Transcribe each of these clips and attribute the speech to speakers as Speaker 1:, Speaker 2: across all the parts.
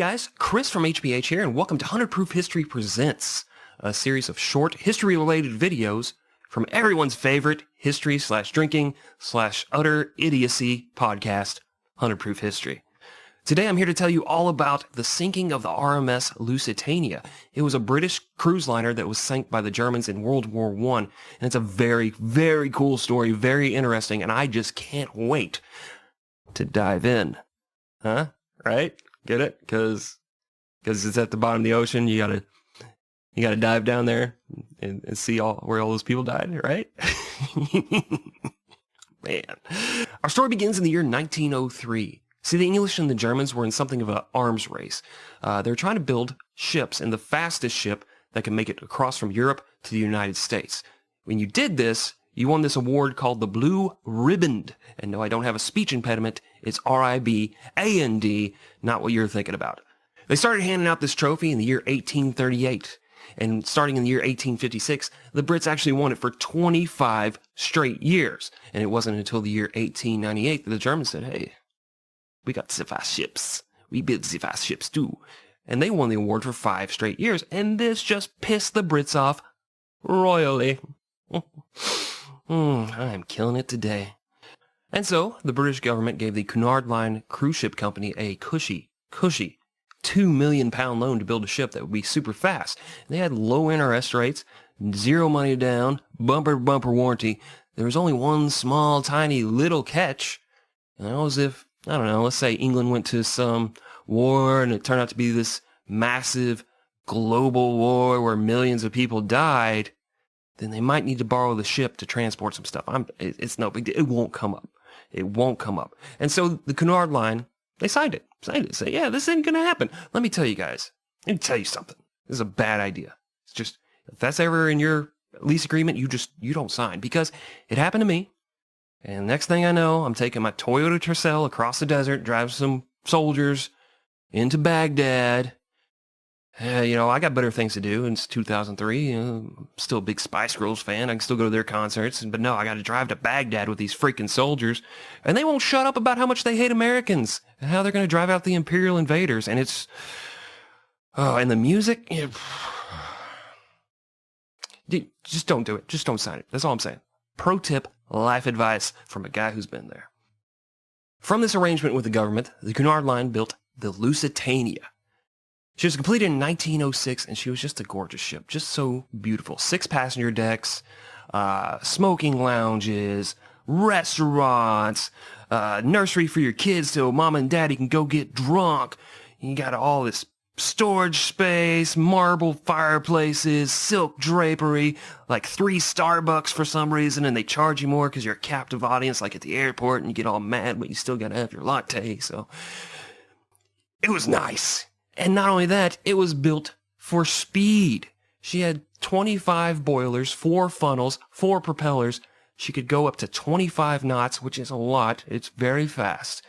Speaker 1: guys, Chris from HPH here, and welcome to 100 Proof History Presents, a series of short history-related videos from everyone's favorite history/drinking/utter idiocy podcast, 100 Proof History. Today I'm here to tell you all about the sinking of the RMS Lusitania. It was a British cruise liner that was sank by the Germans in World War I, and it's a very, very cool story, very interesting, and I just can't wait to dive in. Huh? Right? Get it? Because it's at the bottom of the ocean. You gotta dive down there and see where all those people died, right? Man. Our story begins in the year 1903. See, the English and the Germans were in something of an arms race. They were trying to build ships, and the fastest ship that could make it across from Europe to the United States. When you did this, you won this award called the Blue Riband. And no, I don't have a speech impediment. It's R-I-B-A-N-D, not what you're thinking about. They started handing out this trophy in the year 1838. And starting in the year 1856, the Brits actually won it for 25 straight years. And it wasn't until the year 1898 that the Germans said, hey, we got the fast ships. We build the fast ships too. And they won the award for 5 straight years. And this just pissed the Brits off royally. I'm killing it today. And so, the British government gave the Cunard Line cruise ship company a cushy £2 million loan to build a ship that would be super fast. They had low interest rates, 0 money down, bumper-to-bumper warranty. There was only one small, tiny, little catch. And that was if, I don't know, let's say England went to some war and it turned out to be this massive global war where millions of people died, then they might need to borrow the ship to transport some stuff. It's no big deal. It won't come up. It won't come up. And so the Cunard Line, they signed it. Say, yeah, this ain't going to happen. Let me tell you guys. Let me tell you something. This is a bad idea. It's just, if that's ever in your lease agreement, you don't sign. Because it happened to me. And next thing I know, I'm taking my Toyota Tercel across the desert, drive some soldiers into Baghdad. I got better things to do. It's 2003. I'm still a big Spice Girls fan. I can still go to their concerts. But no, I got to drive to Baghdad with these freaking soldiers. And they won't shut up about how much they hate Americans and how they're going to drive out the Imperial invaders. And it's... Oh, and the music... Just don't do it. Just don't sign it. That's all I'm saying. Pro tip, life advice from a guy who's been there. From this arrangement with the government, the Cunard Line built the Lusitania. She was completed in 1906, and she was just a gorgeous ship, just so beautiful. 6 passenger decks, smoking lounges, restaurants, nursery for your kids so mom and daddy can go get drunk. You got all this storage space, marble fireplaces, silk drapery, like 3 Starbucks for some reason, and they charge you more because you're a captive audience like at the airport, and you get all mad, but you still got to have your latte, so... It was nice. And not only that, it was built for speed. She had 25 boilers, 4 funnels, 4 propellers. She could go up to 25 knots, which is a lot. It's very fast.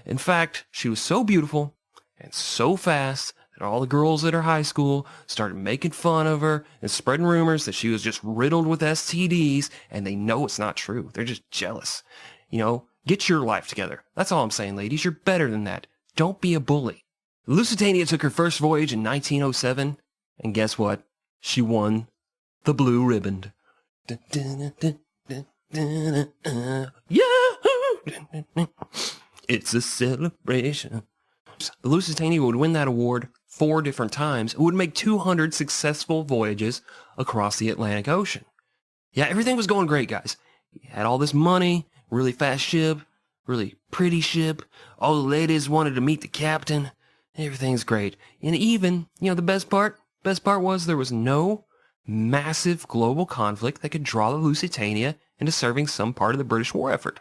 Speaker 1: In fact, she was so beautiful and so fast that all the girls at her high school started making fun of her and spreading rumors that she was just riddled with STDs, and they know it's not true. They're just jealous. Get your life together. That's all I'm saying, ladies. You're better than that. Don't be a bully. Lusitania took her first voyage in 1907, and guess what? She won the Blue Riband. Yahoo! It's a celebration. The Lusitania would win that award 4 different times. It would make 200 successful voyages across the Atlantic Ocean. Yeah, everything was going great, guys. You had all this money, really fast ship, really pretty ship. All the ladies wanted to meet the captain. Everything's great. And even, the best part was there was no massive global conflict that could draw the Lusitania into serving some part of the British war effort.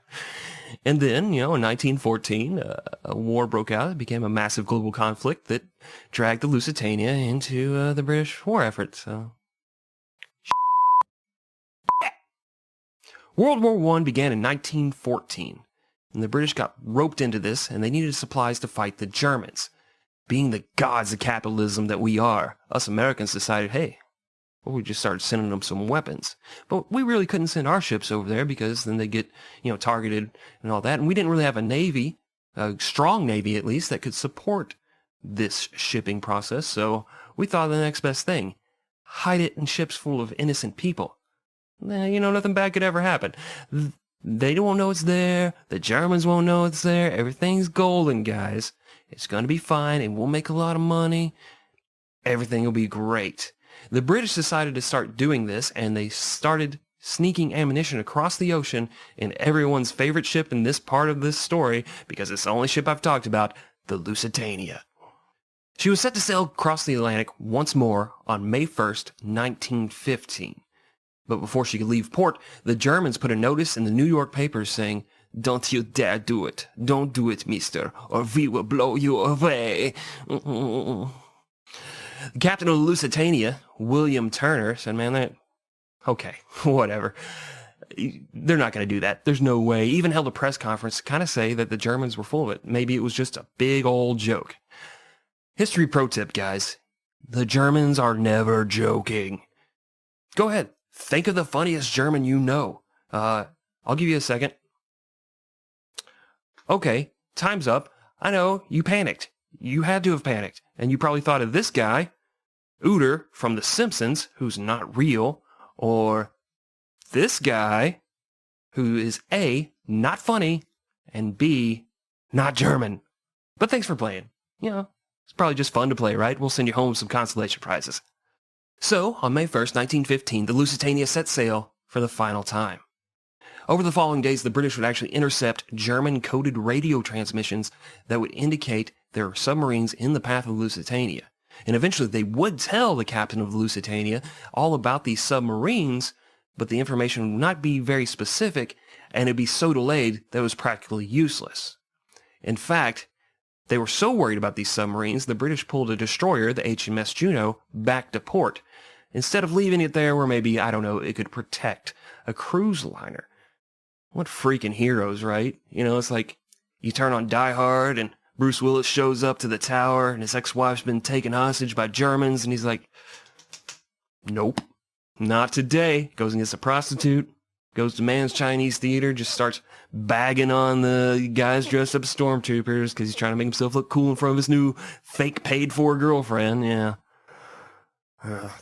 Speaker 1: And then, in 1914, a war broke out. It became a massive global conflict that dragged the Lusitania into the British war effort. So, World War I began in 1914. And the British got roped into this, and they needed supplies to fight the Germans. Being the gods of capitalism that we are, us Americans decided, hey, well, we just started sending them some weapons. But we really couldn't send our ships over there because then they get, targeted and all that. And we didn't really have a navy, a strong navy at least, that could support this shipping process, so we thought of the next best thing. Hide it in ships full of innocent people. Nothing bad could ever happen. They won't know it's there. The Germans won't know it's there. Everything's golden, guys. It's going to be fine, and we'll make a lot of money. Everything will be great. The British decided to start doing this, and they started sneaking ammunition across the ocean in everyone's favorite ship in this part of this story, because it's the only ship I've talked about, the Lusitania. She was set to sail across the Atlantic once more on May 1st, 1915. But before she could leave port, the Germans put a notice in the New York papers saying, "Don't you dare do it. Don't do it, mister, or we will blow you away." The captain of the Lusitania, William Turner, said, okay, whatever. They're not going to do that. There's no way. Even held a press conference to kind of say that the Germans were full of it. Maybe it was just a big old joke. History pro tip, guys. The Germans are never joking. Go ahead. Think of the funniest German you know. I'll give you a second. Okay, time's up. I know, you panicked. You had to have panicked. And you probably thought of this guy, Uter from The Simpsons, who's not real, or this guy, who is A, not funny, and B, not German. But thanks for playing. It's probably just fun to play, right? We'll send you home with some consolation prizes. So, on May 1st, 1915, the Lusitania set sail for the final time. Over the following days, the British would actually intercept German-coded radio transmissions that would indicate there were submarines in the path of the Lusitania. And eventually they would tell the captain of the Lusitania all about these submarines, but the information would not be very specific, and it would be so delayed that it was practically useless. In fact, they were so worried about these submarines, the British pulled a destroyer, the HMS Juno, back to port, instead of leaving it there where maybe, it could protect a cruise liner. What freaking heroes, right? It's like you turn on Die Hard and Bruce Willis shows up to the tower and his ex-wife's been taken hostage by Germans and he's like, nope, not today. Goes and gets a prostitute, goes to Man's Chinese Theater, just starts bagging on the guys dressed up as stormtroopers because he's trying to make himself look cool in front of his new fake paid-for girlfriend. Yeah.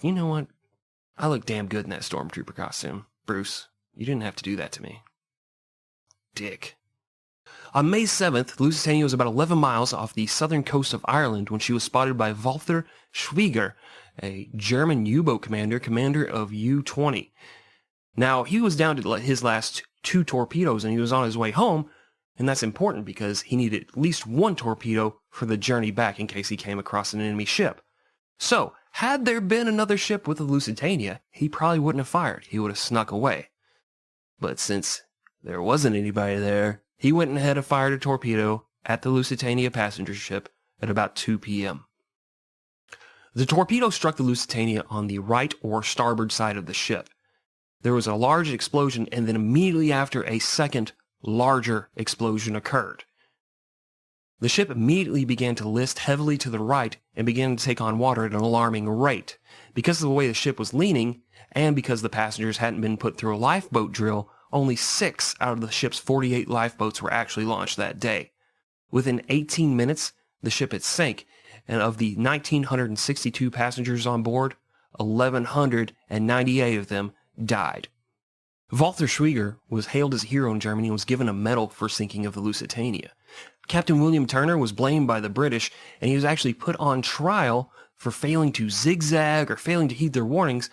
Speaker 1: You know what? I look damn good in that stormtrooper costume. Bruce, you didn't have to do that to me. Dick. On May 7th, Lusitania was about 11 miles off the southern coast of Ireland when she was spotted by Walter Schwieger, a German U-boat commander of U-20. Now, he was down to his last 2 torpedoes and he was on his way home, and that's important because he needed at least 1 torpedo for the journey back in case he came across an enemy ship. So, had there been another ship with the Lusitania, he probably wouldn't have fired. He would have snuck away. But since there wasn't anybody there, he went ahead and fired a torpedo at the Lusitania passenger ship at about 2 p.m. The torpedo struck the Lusitania on the right or starboard side of the ship. There was a large explosion, and then immediately after, a second, larger explosion occurred. The ship immediately began to list heavily to the right and began to take on water at an alarming rate. Because of the way the ship was leaning, and because the passengers hadn't been put through a lifeboat drill, only 6 out of the ship's 48 lifeboats were actually launched that day. Within 18 minutes, the ship had sank, and of the 1,962 passengers on board, 1,198 of them died. Walter Schwieger was hailed as a hero in Germany and was given a medal for sinking of the Lusitania. Captain William Turner was blamed by the British, and he was actually put on trial for failing to zigzag or failing to heed their warnings,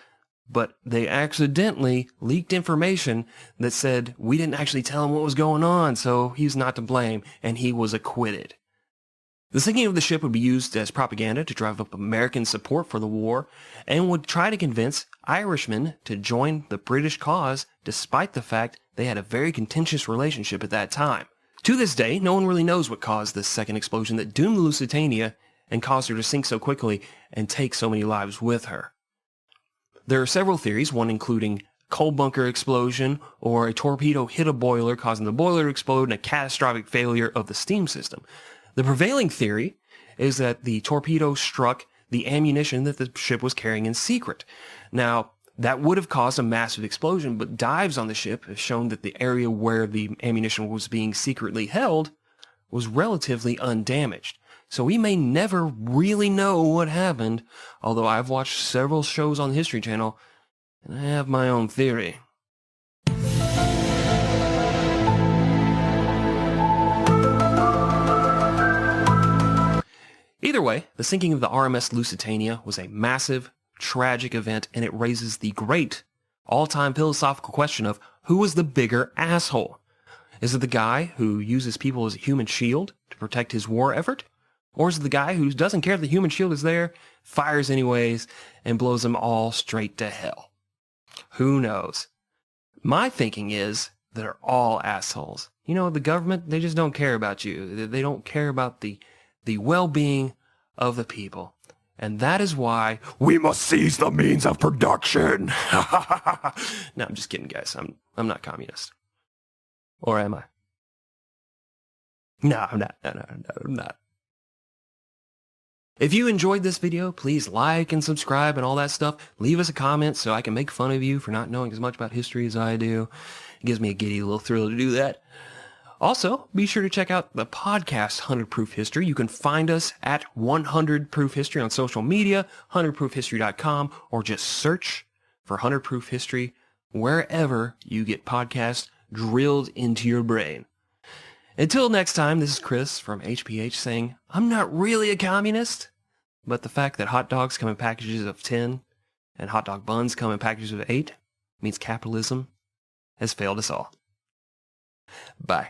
Speaker 1: but they accidentally leaked information that said we didn't actually tell him what was going on, so he's not to blame, and he was acquitted. The sinking of the ship would be used as propaganda to drive up American support for the war, and would try to convince Irishmen to join the British cause, despite the fact they had a very contentious relationship at that time. To this day, no one really knows what caused this second explosion that doomed the Lusitania and caused her to sink so quickly and take so many lives with her. There are several theories, one including coal bunker explosion or a torpedo hit a boiler causing the boiler to explode and a catastrophic failure of the steam system. The prevailing theory is that the torpedo struck the ammunition that the ship was carrying in secret. Now, that would have caused a massive explosion, but dives on the ship have shown that the area where the ammunition was being secretly held was relatively undamaged. so we may never really know what happened, although I've watched several shows on the History Channel, and I have my own theory. Either way, the sinking of the RMS Lusitania was a massive, tragic event, and it raises the great, all-time philosophical question of who was the bigger asshole? Is it the guy who uses people as a human shield to protect his war effort? Or is it the guy who doesn't care if the human shield is there, fires anyways, and blows them all straight to hell? Who knows? My thinking is they're all assholes. You know, the government, they just don't care about you. They don't care about the well-being of the people. And that is why we must seize the means of production. No, I'm just kidding, guys. I'm not communist. Or am I? No, I'm not. No, I'm not. If you enjoyed this video, please like and subscribe and all that stuff. Leave us a comment so I can make fun of you for not knowing as much about history as I do. It gives me a giddy little thrill to do that. Also, be sure to check out the podcast 100 Proof History. You can find us at 100 Proof History on social media, 100proofhistory.com, or just search for 100 Proof History wherever you get podcasts drilled into your brain. Until next time, this is Chris from HPH saying, I'm not really a communist, but the fact that hot dogs come in packages of 10 and hot dog buns come in packages of 8 means capitalism has failed us all. Bye.